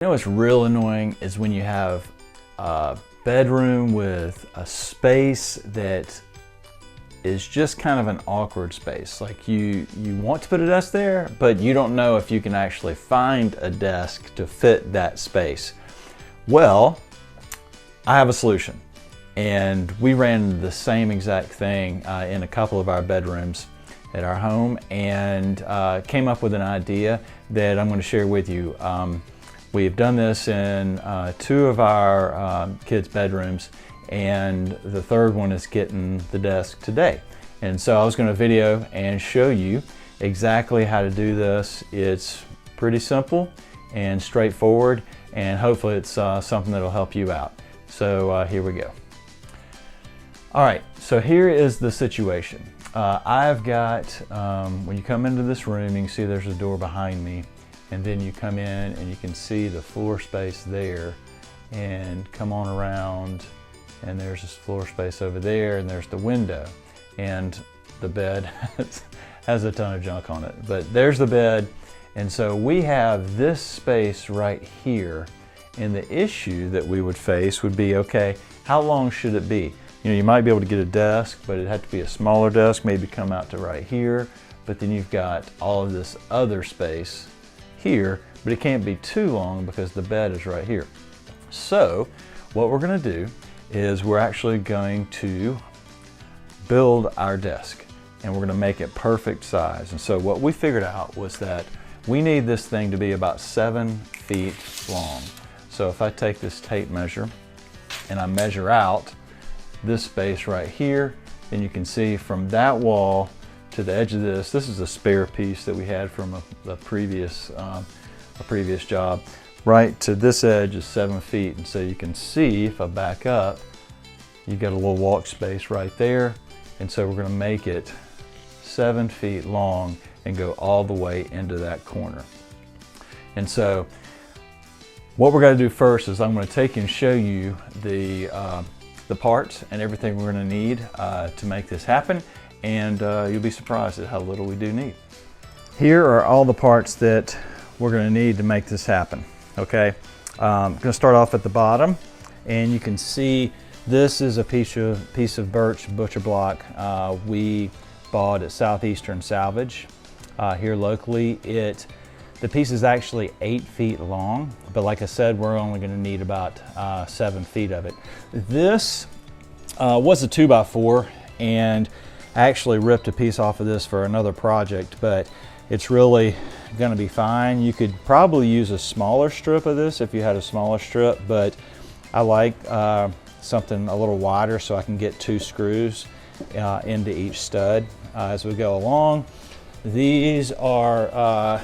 You know what's real annoying is when you have a bedroom with a space that is just kind of an awkward space. Like you want to put a desk there, but you don't know if you can actually find a desk to fit that space. Well, I have a solution. And we ran the same exact thing in a couple of our bedrooms at our home, and came up with an idea that I'm going to share with you. We've done this in 2 of our kids' bedrooms, and the 3rd one is getting the desk today. And so I was going to video and show you exactly how to do this. It's pretty simple and straightforward, and hopefully it's something that'll help you out. So here we go. All right, so here is the situation. I've got, when you come into this room, you can see there's a door behind me, and then you come in and you can see the floor space there, and come on around, and there's this floor space over there, and there's the window, and the bed has a ton of junk on it, but there's the bed. And so we have this space right here, and the issue that we would face would be, okay, how long should it be? You know, you might be able to get a desk, but it'd have to be a smaller desk, maybe come out to right here, but then you've got all of this other space here, but it can't be too long because the bed is right here. So what we're going to do is we're actually going to build our desk, and we're going to make it perfect size. And so what we figured out was that we need this thing to be about 7 feet long. So if I take this tape measure and I measure out this space right here, then you can see from that wall to the edge of this is a spare piece that we had from a previous job. Right to this edge is 7 feet, and so you can see if I back up, you've got a little walk space right there, and so we're going to make it 7 feet long and go all the way into that corner. And so what we're going to do first is I'm going to take you and show you the parts and everything we're going to need to make this happen, and you'll be surprised at how little we do need. Here are all the parts that we're going to need to make this happen. Okay, I'm going to start off at the bottom, and you can see this is a piece of birch butcher block we bought at Southeastern Salvage here locally. The piece is actually 8 feet long, but like I said, we're only going to need about 7 feet of it. This was a 2x4, and I actually ripped a piece off of this for another project, but it's really going to be fine. You could probably use a smaller strip of this if you had a smaller strip, but I like something a little wider so I can get 2 screws into each stud as we go along. These are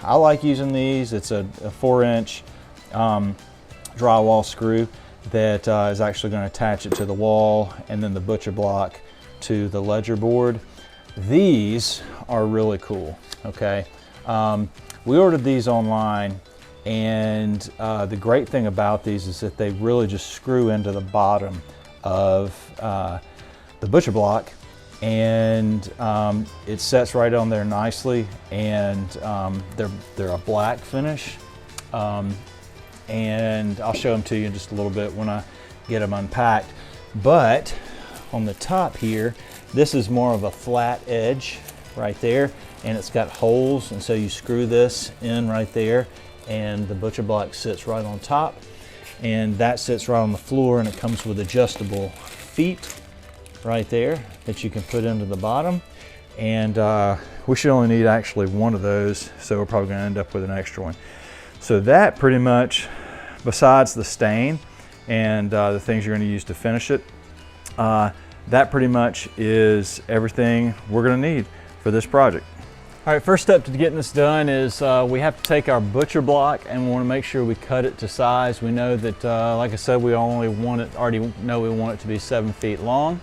I like using these. It's a 4-inch drywall screw that is actually going to attach it to the wall, and then the butcher block to the ledger board. These are really cool. Okay, we ordered these online, and the great thing about these is that they really just screw into the bottom of the butcher block, and it sets right on there nicely, and they're a black finish, and I'll show them to you in just a little bit when I get them unpacked. But on the top here, this is more of a flat edge right there, and it's got holes, and so you screw this in right there, and the butcher block sits right on top, and that sits right on the floor, and it comes with adjustable feet right there that you can put into the bottom. And we should only need actually 1 of those, so we're probably going to end up with an extra one. So that pretty much, besides the stain and the things you're going to use to finish it, that pretty much is everything we're going to need for this project. All right, first step to getting this done is we have to take our butcher block, and we want to make sure we cut it to size. We know that, like I said, we already know we want it to be 7 feet long.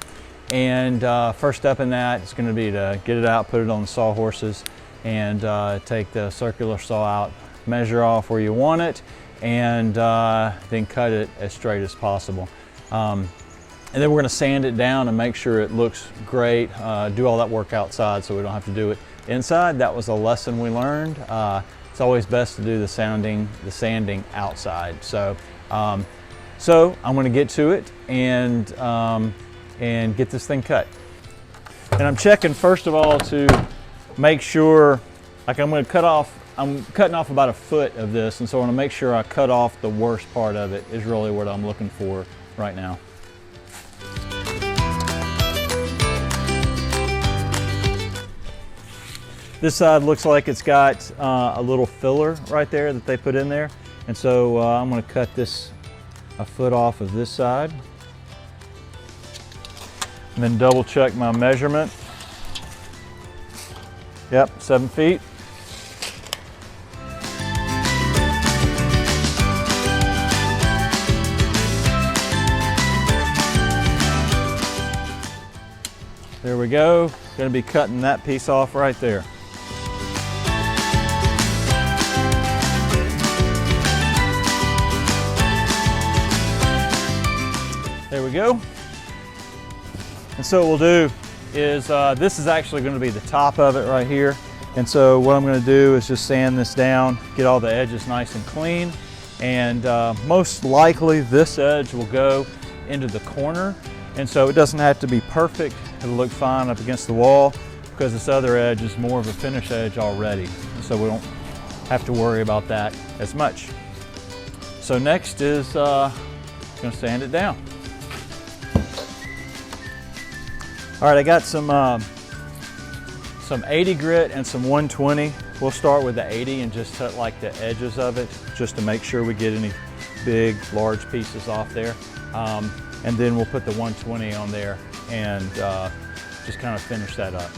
And first step in that is going to be to get it out, put it on the sawhorses, and take the circular saw out, measure off where you want it, and then cut it as straight as possible. And then we're going to sand it down and make sure it looks great, do all that work outside so we don't have to do it inside. That was a lesson we learned. it's always best to do the sanding outside. So, I'm going to get to it and get this thing cut. And I'm checking first of all to make sure, like I'm cutting off about 1 foot of this, and so I want to make sure I cut off the worst part of it is really what I'm looking for right now. This side looks like it's got a little filler right there that they put in there, and so I'm going to cut this 1 foot off of this side, and then double check my measurement. Yep, 7 feet. There we go. Going to be cutting that piece off right there. There we go. And so what we'll do is, this is actually going to be the top of it right here. And so what I'm going to do is just sand this down, get all the edges nice and clean. And most likely this edge will go into the corner. And so it doesn't have to be perfect. It'll look fine up against the wall because this other edge is more of a finish edge already. And so we don't have to worry about that as much. So next is going to sand it down. All right, I got some 80 grit and some 120. We'll start with the 80 and just cut like the edges of it just to make sure we get any big, large pieces off there. And then we'll put the 120 on there and just kind of finish that up.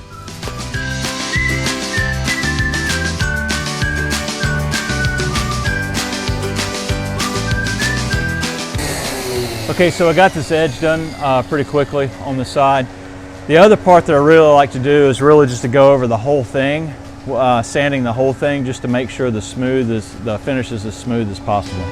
Okay, so I got this edge done pretty quickly on the side. The other part that I really like to do is really just to go over the whole thing, sanding the whole thing just to make sure the finish is as smooth as possible.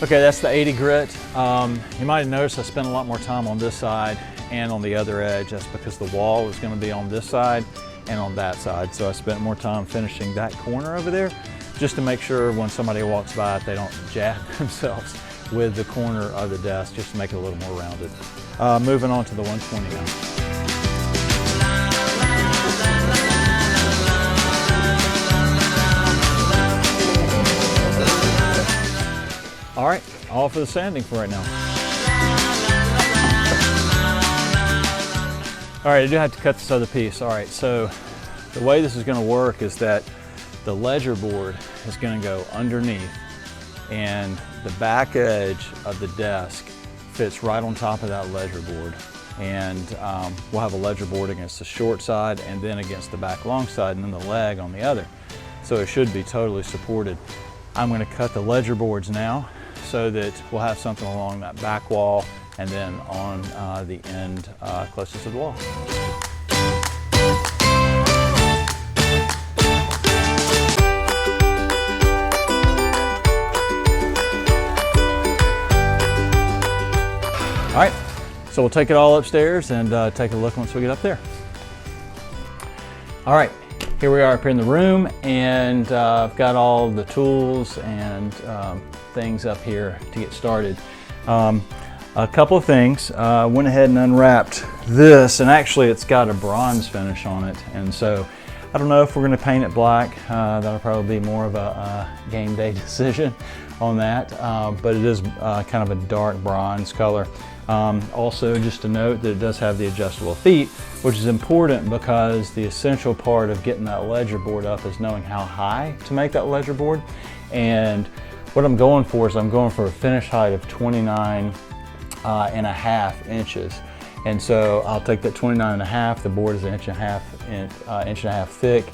Okay, that's the 80 grit. You might have noticed I spent a lot more time on this side and on the other edge. That's because the wall is going to be on this side and on that side. So I spent more time finishing that corner over there just to make sure when somebody walks by it, they don't jab themselves with the corner of the desk, just to make it a little more rounded. Moving on to the 120 now. All right, all for the sanding for right now. All right, I do have to cut this other piece. All right, so the way this is going to work is that the ledger board is going to go underneath, and the back edge of the desk fits right on top of that ledger board. And we'll have a ledger board against the short side and then against the back long side and then the leg on the other. So it should be totally supported. I'm going to cut the ledger boards now so that we'll have something along that back wall and then on the end closest to the wall. All right, so we'll take it all upstairs and take a look once we get up there. All right, here we are up here in the room, and I've got all the tools and things up here to get started. A couple of things. I went ahead and unwrapped this, and actually it's got a bronze finish on it, and so I don't know if we're going to paint it black. That'll probably be more of a game day decision on that, but it is kind of a dark bronze color. Also, just to note that it does have the adjustable feet, which is important because the essential part of getting that ledger board up is knowing how high to make that ledger board. And what I'm going for is I'm going for a finish height of 29.5 inches. And so I'll take that 29.5, the board is an inch and a half thick,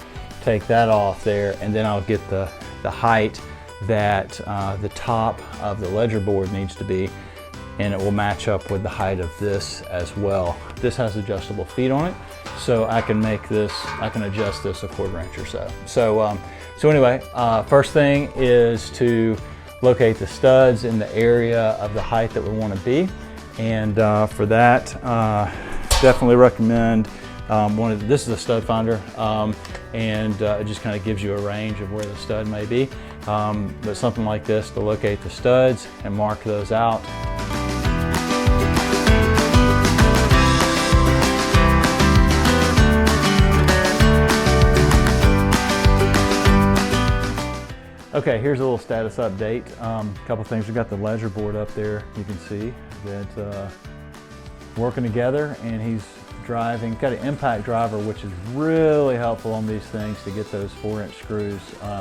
take that off there, and then I'll get the height that the top of the ledger board needs to be, and it will match up with the height of this as well. This has adjustable feet on it, so I can adjust this a 1/4 inch or so. So anyway, first thing is to locate the studs in the area of the height that we want to be, and for that, definitely recommend this is a stud finder, and it just kind of gives you a range of where the stud may be. But something like this to locate the studs and mark those out. Okay, here's a little status update. A couple things. We've got the ledger board up there. You can see that working together, and he's driving. Got an impact driver, which is really helpful on these things to get those 4-inch screws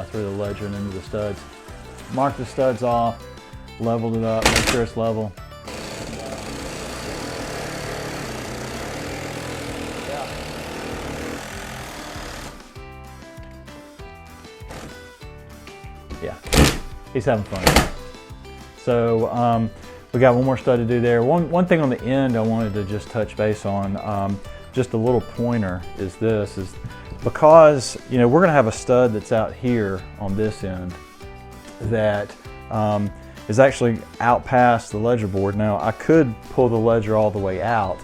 through the ledger and into the studs. Mark the studs off, leveled it up, make sure it's level. Yeah, he's having fun. So we got one more stud to do there. One thing on the end I wanted to just touch base on, just a little pointer, is because we're going to have a stud that's out here on this end that is actually out past the ledger board. Now I could pull the ledger all the way out,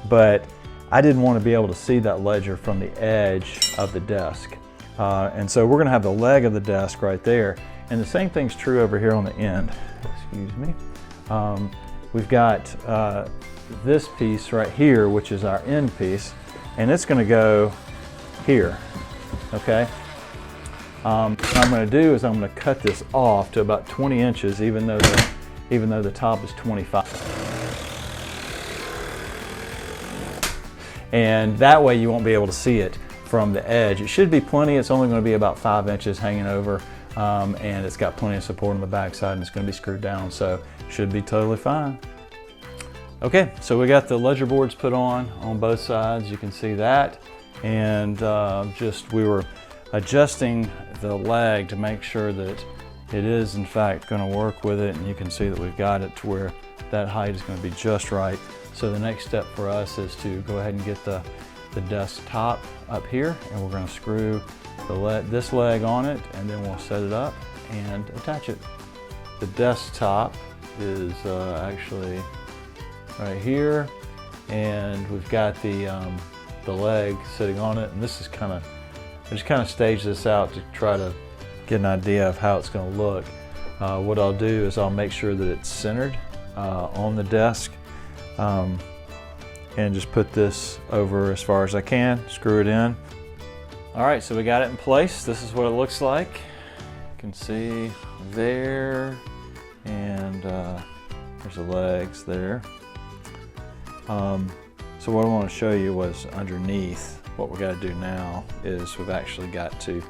but I didn't want to be able to see that ledger from the edge of the desk. And so we're going to have the leg of the desk right there. And the same thing's true over here on the end. Excuse me. We've got this piece right here, which is our end piece, and it's going to go here. Okay. What I'm going to do is I'm going to cut this off to about 20 inches, even though the top is 25. And that way you won't be able to see it from the edge. It should be plenty. It's only going to be about 5 inches hanging over, and it's got plenty of support on the back side, and it's going to be screwed down, so should be totally fine. Okay, so we got the ledger boards put on both sides. You can see that, and we were adjusting the leg to make sure that it is in fact going to work with it, and you can see that we've got it to where that height is going to be just right. So the next step for us is to go ahead and get the desk top up here, and we're going to screw this leg on it, and then we'll set it up and attach it. The desk top is actually right here, and we've got the leg sitting on it, and this is I just kind of staged this out to try to get an idea of how it's going to look. What I'll do is I'll make sure that it's centered on the desk, and just put this over as far as I can, screw it in. All right, so we got it in place. This is what it looks like. You can see there, and there's the legs there. So what I want to show you was underneath. What we got to do now is we've actually got to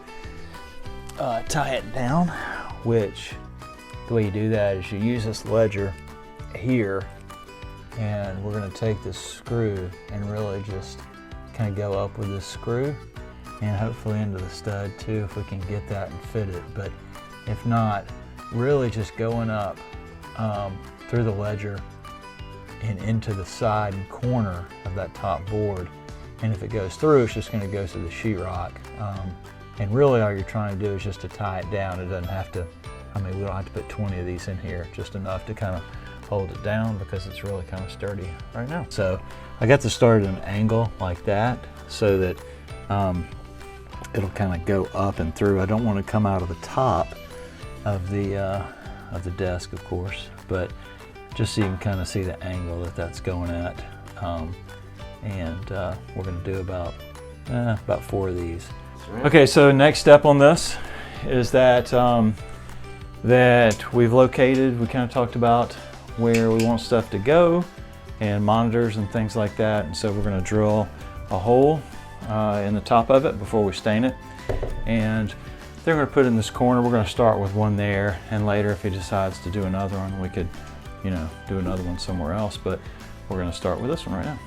tie it down, which the way you do that is you use this ledger here, and we're going to take this screw and really just kind of go up with this screw, and hopefully into the stud too if we can get that and fit it. But if not, really just going up through the ledger and into the side and corner of that top board. And if it goes through, it's just going to go through the sheetrock. And really all you're trying to do is just to tie it down. It doesn't have to, we don't have to put 20 of these in here, just enough to kind of hold it down because it's really kind of sturdy right now. So I got this started at an angle like that so that it'll kind of go up and through. I don't want to come out of the top of the desk, of course, but just so you can kind of see the angle that that's going at. We're going to do about 4 of these. Okay, so next step on this is that we've located, we kind of talked about where we want stuff to go and monitors and things like that. And so we're going to drill a hole in the top of it before we stain it. And they're going to put it in this corner. We're going to start with one there, and later if he decides to do another one, we could, do another one somewhere else. But we're going to start with this one right now.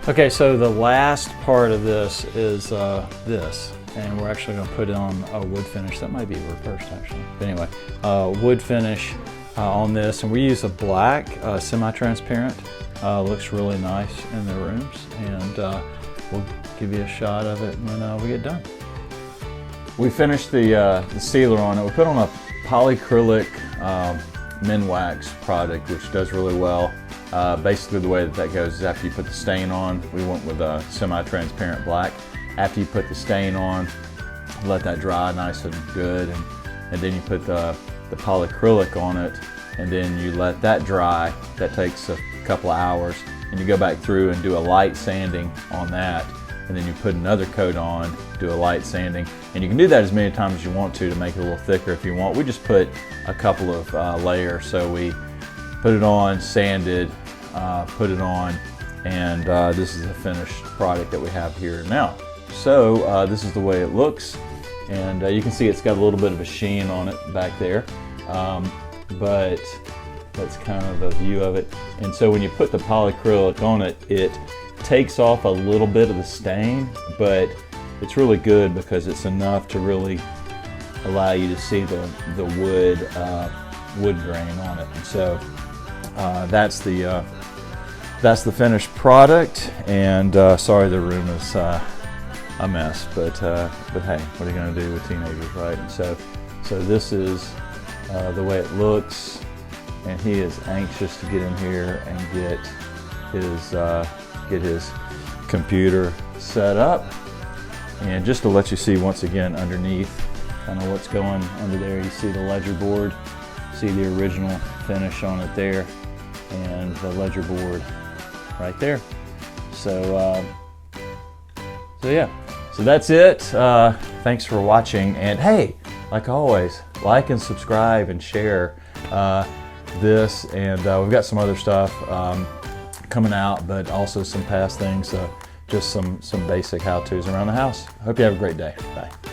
Okay, so the last part of this is this, and we're actually going to put it on a wood finish. That might be reversed actually, but anyway, wood finish on this, and we use a black semi-transparent. Looks really nice in the rooms, and we'll give you a shot of it when we get done. We finished the sealer on it. We put on a Polycrylic Minwax product, which does really well. Basically the way that goes is after you put the stain on, we went with a semi-transparent black. After you put the stain on, let that dry nice and good, and then you put the polycrylic on it, and then you let that dry. That takes a couple of hours, and you go back through and do a light sanding on that, and then you put another coat on, do a light sanding, and you can do that as many times as you want to make it a little thicker if you want. We just put a couple of layers, so we put it on, sanded, put it on, and this is the finished product that we have here now. So this is the way it looks, and you can see it's got a little bit of a sheen on it back there, but that's kind of a view of it. And so when you put the polycrylic on it, it takes off a little bit of the stain, but it's really good because it's enough to really allow you to see the wood grain on it. And so that's the finished product. And sorry the room is a mess, but hey, what are you going to do with teenagers, right? And so this is the way it looks, and he is anxious to get in here and get his computer set up. And just to let you see once again underneath kind of what's going under there, you see the ledger board, see the original finish on it there, and the ledger board right there. So yeah, so that's it. Thanks for watching, and hey, like always, like and subscribe and share this, and we've got some other stuff coming out, but also some past things, just some basic how-tos around the house. Hope you have a great day. Bye.